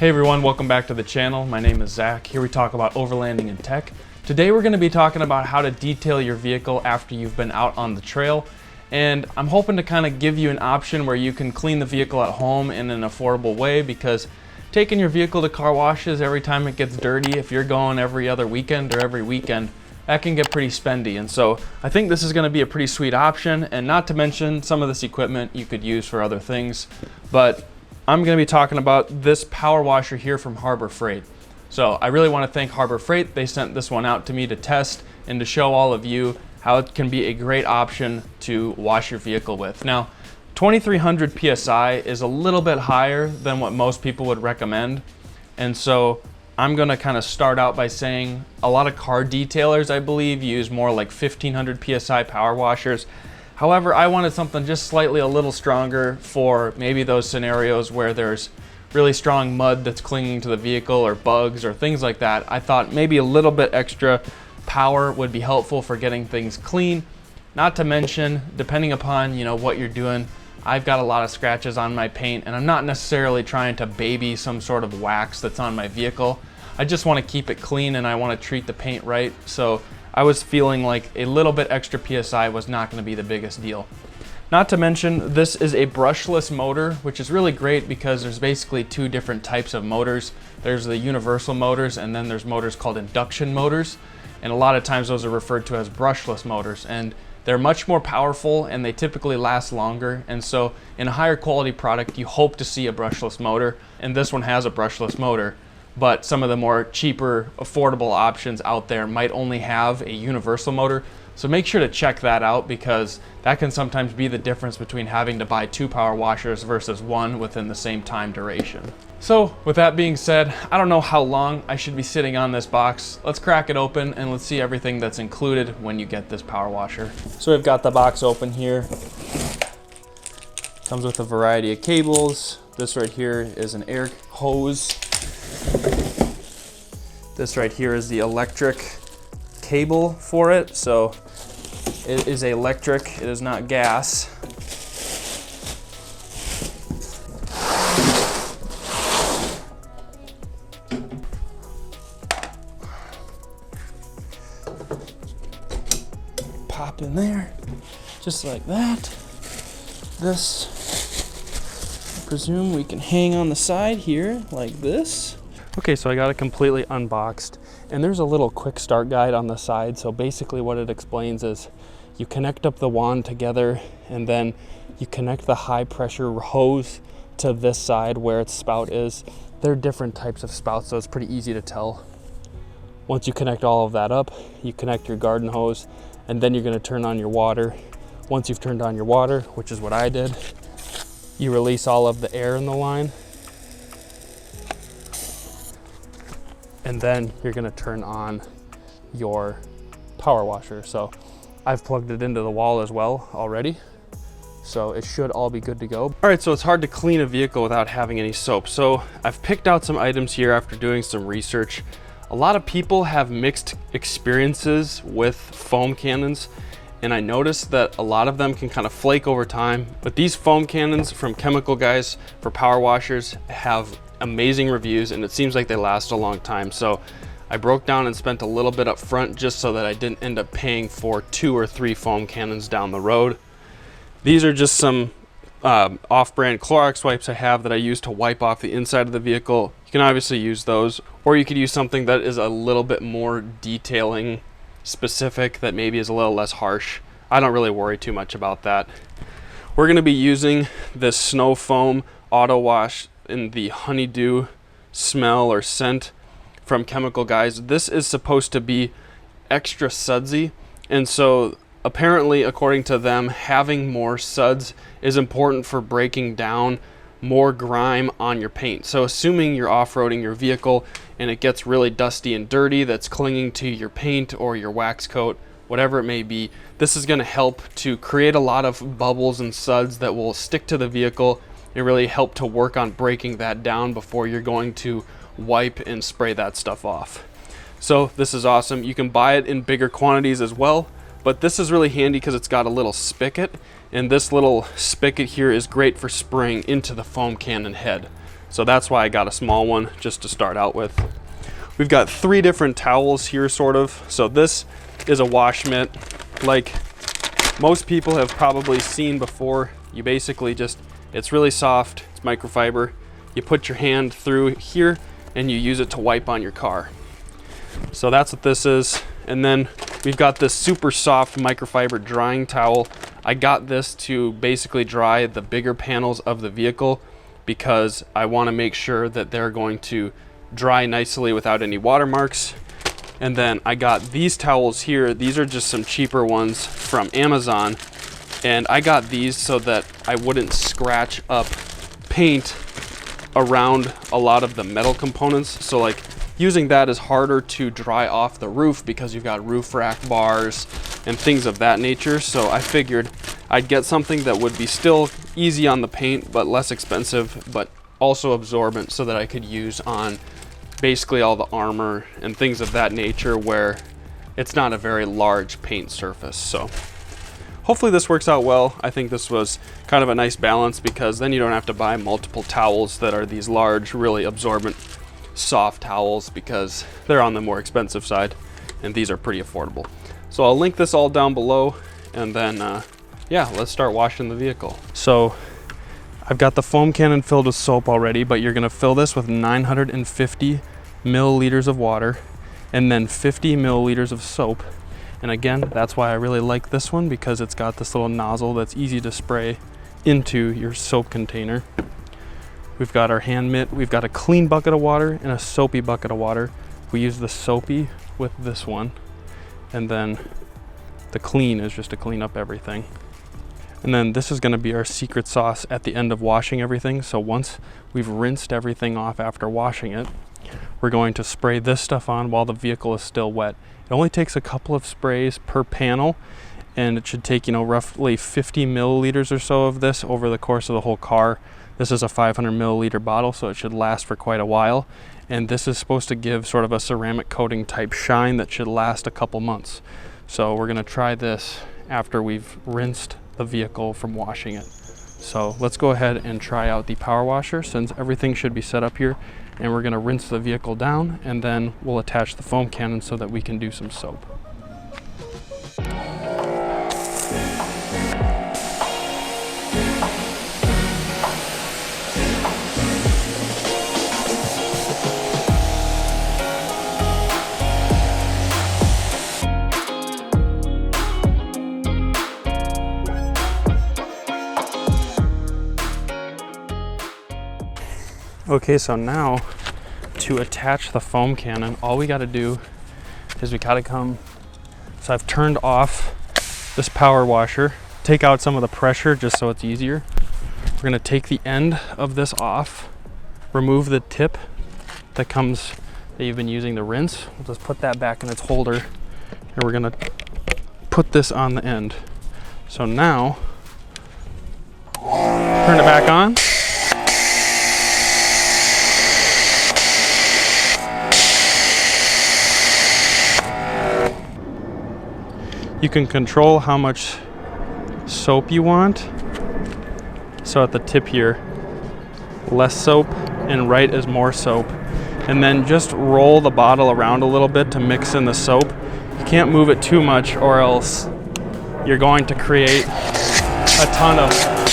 Hey everyone, welcome back to the channel. My name is Zach. Here we talk about overlanding and tech. Today we're going to be talking about how to detail your vehicle after you've been out on the trail. And I'm hoping to kind of give you an option where you can clean the vehicle at home in an affordable way, because taking your vehicle to car washes every time it gets dirty, if you're going every other weekend or every weekend, that can get pretty spendy. And so I think this is going to be a pretty sweet option, and not to mention some of this equipment you could use for other things. But I'm going to be talking about this power washer here from Harbor Freight. So I really want to thank Harbor Freight. They sent this one out to me to test and to show all of you how it can be a great option to wash your vehicle with. Now, 2300 PSI is a little bit higher than what most people would recommend. And so I'm going to kind of start out by saying a lot of car detailers, I believe, use more like 1500 PSI power washers. However, I wanted something just slightly a little stronger for maybe those scenarios where there's really strong mud that's clinging to the vehicle, or bugs or things like that. I thought maybe a little bit extra power would be helpful for getting things clean. Not to mention, depending upon what you're doing, I've got a lot of scratches on my paint, and I'm not necessarily trying to baby some sort of wax that's on my vehicle. I just want to keep it clean and I want to treat the paint right. So I was feeling like a little bit extra PSI was not going to be the biggest deal. Not to mention, this is a brushless motor, which is really great because there's basically two different types of motors. There's the universal motors, and then there's motors called induction motors. And a lot of times those are referred to as brushless motors. And they're much more powerful and they typically last longer. And so in a higher quality product, you hope to see a brushless motor. And this one has a brushless motor. But some of the more cheaper, affordable options out there might only have a universal motor. So make sure to check that out, because that can sometimes be the difference between having to buy two power washers versus one within the same time duration. So with that being said, I don't know how long I should be sitting on this box. Let's crack it open and let's see everything that's included when you get this power washer. So we've got the box open here. Comes with a variety of cables. This right here is an air hose. This right here is the electric cable for it. So it is electric, it is not gas. Pop in there, just like that. This, I presume we can hang on the side here like this. Okay, so I got it completely unboxed, and there's a little quick start guide on the side. So basically what it explains is you connect up the wand together, and then you connect the high pressure hose to this side where its spout is. There are different types of spouts, so it's pretty easy to tell. Once you connect all of that up, you connect your garden hose, and then you're going to turn on your water. Once you've turned on your water, which is what I did, you release all of the air in the line. And then you're gonna turn on your power washer. So I've plugged it into the wall as well already. So it should all be good to go. All right, so it's hard to clean a vehicle without having any soap. So I've picked out some items here after doing some research. A lot of people have mixed experiences with foam cannons, and I noticed that a lot of them can kind of flake over time. But these foam cannons from Chemical Guys for power washers have amazing reviews, and it seems like they last a long time. So I broke down and spent a little bit up front just so that I didn't end up paying for 2 or 3 foam cannons down the road. These are just some off-brand Clorox wipes I have that I use to wipe off the inside of the vehicle. You can obviously use those, or you could use something that is a little bit more detailing specific, that maybe is a little less harsh. I don't really worry too much about that. We're going to be using this Snow Foam Auto Wash in the honeydew smell or scent from Chemical Guys. This is supposed to be extra sudsy, and so apparently, according to them, having more suds is important for breaking down more grime on your paint. So assuming you're off-roading your vehicle and it gets really dusty and dirty that's clinging to your paint or your wax coat, whatever it may be, this is going to help to create a lot of bubbles and suds that will stick to the vehicle and really help to work on breaking that down before you're going to wipe and spray that stuff off. So this is awesome. You can buy it in bigger quantities as well, but this is really handy because it's got a little spigot, and this little spigot here is great for spraying into the foam cannon head. So that's why I got a small one just to start out with. We've got 3 different towels here, sort of. So this is a wash mitt, like most people have probably seen before. You basically just, it's really soft, it's microfiber. You put your hand through here and you use it to wipe on your car. So that's what this is. And then we've got this super soft microfiber drying towel. I got this to basically dry the bigger panels of the vehicle because I want to make sure that they're going to dry nicely without any watermarks. And then I got these towels here. These are just some cheaper ones from Amazon. And I got these so that I wouldn't scratch up paint around a lot of the metal components. So like using that is harder to dry off the roof because you've got roof rack bars and things of that nature. So I figured I'd get something that would be still easy on the paint, but less expensive, but also absorbent, so that I could use on basically all the armor and things of that nature where it's not a very large paint surface. So hopefully this works out well. I think this was kind of a nice balance because then you don't have to buy multiple towels that are these large, really absorbent, soft towels, because they're on the more expensive side and these are pretty affordable. So I'll link this all down below, and then yeah, let's start washing the vehicle. So I've got the foam cannon filled with soap already, but you're gonna fill this with 950 milliliters of water and then 50 milliliters of soap. And again, that's why I really like this one, because it's got this little nozzle that's easy to spray into your soap container. We've got our hand mitt. We've got a clean bucket of water and a soapy bucket of water. We use the soapy with this one, and then the clean is just to clean up everything. And then this is going to be our secret sauce at the end of washing everything. So once we've rinsed everything off after washing it, we're going to spray this stuff on while the vehicle is still wet. It only takes a couple of sprays per panel, and it should take, you know, roughly 50 milliliters or so of this over the course of the whole car. This is a 500 milliliter bottle, so it should last for quite a while. And this is supposed to give sort of a ceramic coating type shine that should last a couple months. So we're gonna try this after we've rinsed the vehicle from washing it. So let's go ahead and try out the power washer, since everything should be set up here. And we're gonna rinse the vehicle down, and then we'll attach the foam cannon so that we can do some soap. Okay, so now to attach the foam cannon, all we gotta do is we gotta come, so I've turned off this power washer, take out some of the pressure just so it's easier. We're gonna take the end of this off, remove the tip that you've been using to rinse. We'll just put that back in its holder, and we're gonna put this on the end. So now, turn it back on. You can control how much soap you want. So at the tip here, less soap, and right is more soap. And then just roll the bottle around a little bit to mix in the soap. You can't move it too much, or else you're going to create a ton of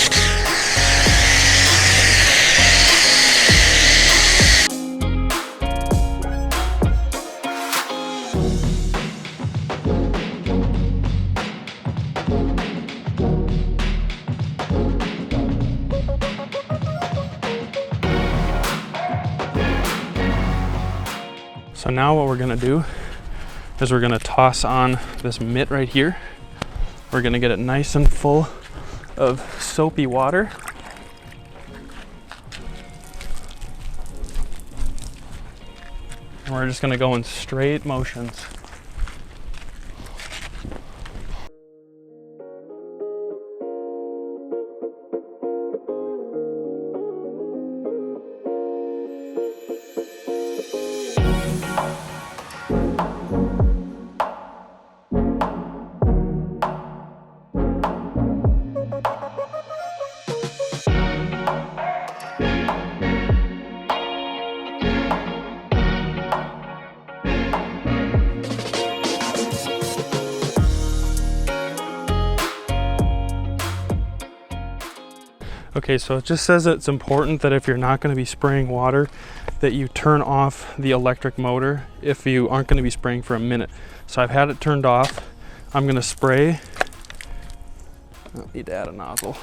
So now what we're gonna do is we're gonna toss on this mitt right here. We're gonna get it nice and full of soapy water. And we're just gonna go in straight motions. Okay, so it just says it's important that if you're not going to be spraying water, that you turn off the electric motor if you aren't going to be spraying for a minute. So I've had it turned off. I'm going to spray. I need to add a nozzle.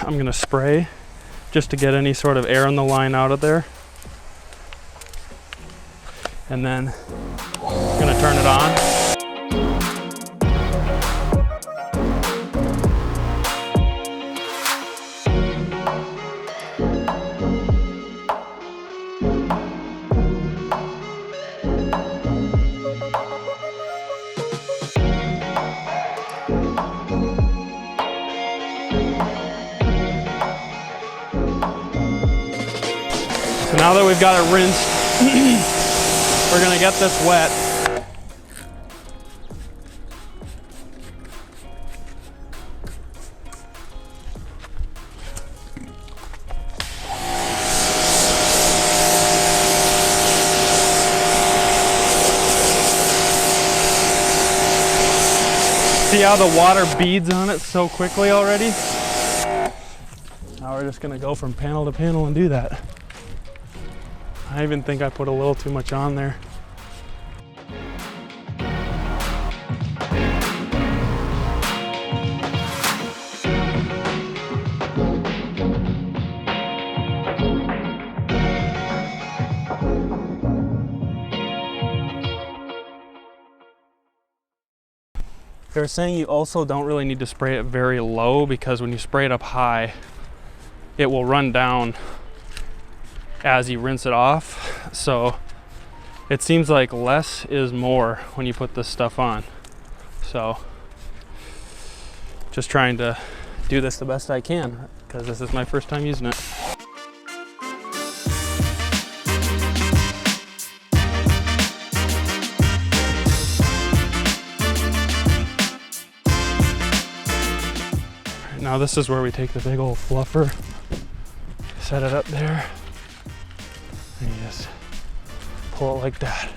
I'm going to spray just to get any sort of air in the line out of there. And then I'm going to turn it on. So now that we've got it rinsed, we're gonna get this wet. See how the water beads on it so quickly already? Now we're just gonna go from panel to panel and do that. I even think I put a little too much on there. They were saying you also don't really need to spray it very low, because when you spray it up high, it will run down as you rinse it off. So it seems like less is more when you put this stuff on. So just trying to do this the best I can, because this is my first time using it. Now this is where we take the big old fluffer, set it up there, and you just pull it like that.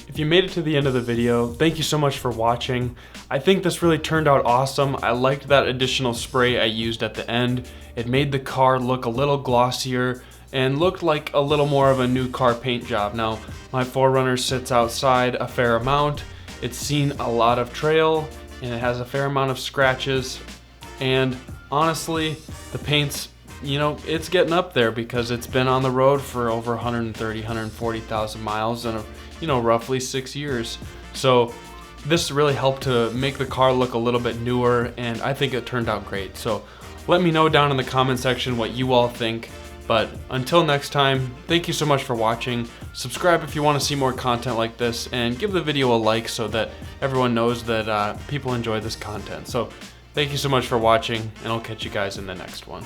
If you made it to the end of the video, thank you so much for watching. I think this really turned out awesome. I liked that additional spray I used at the end. It made the car look a little glossier and looked like a little more of a new car paint job. Now, my 4Runner sits outside a fair amount. It's seen a lot of trail and it has a fair amount of scratches. And honestly, the paint's, you know, it's getting up there because it's been on the road for over 130, 140,000 miles and, you know, roughly 6 years. So this really helped to make the car look a little bit newer, and I think it turned out great. So let me know down in the comment section what you all think. But until next time, thank you so much for watching. Subscribe if you want to see more content like this, and give the video a like so that everyone knows that people enjoy this content. So thank you so much for watching, and I'll catch you guys in the next one.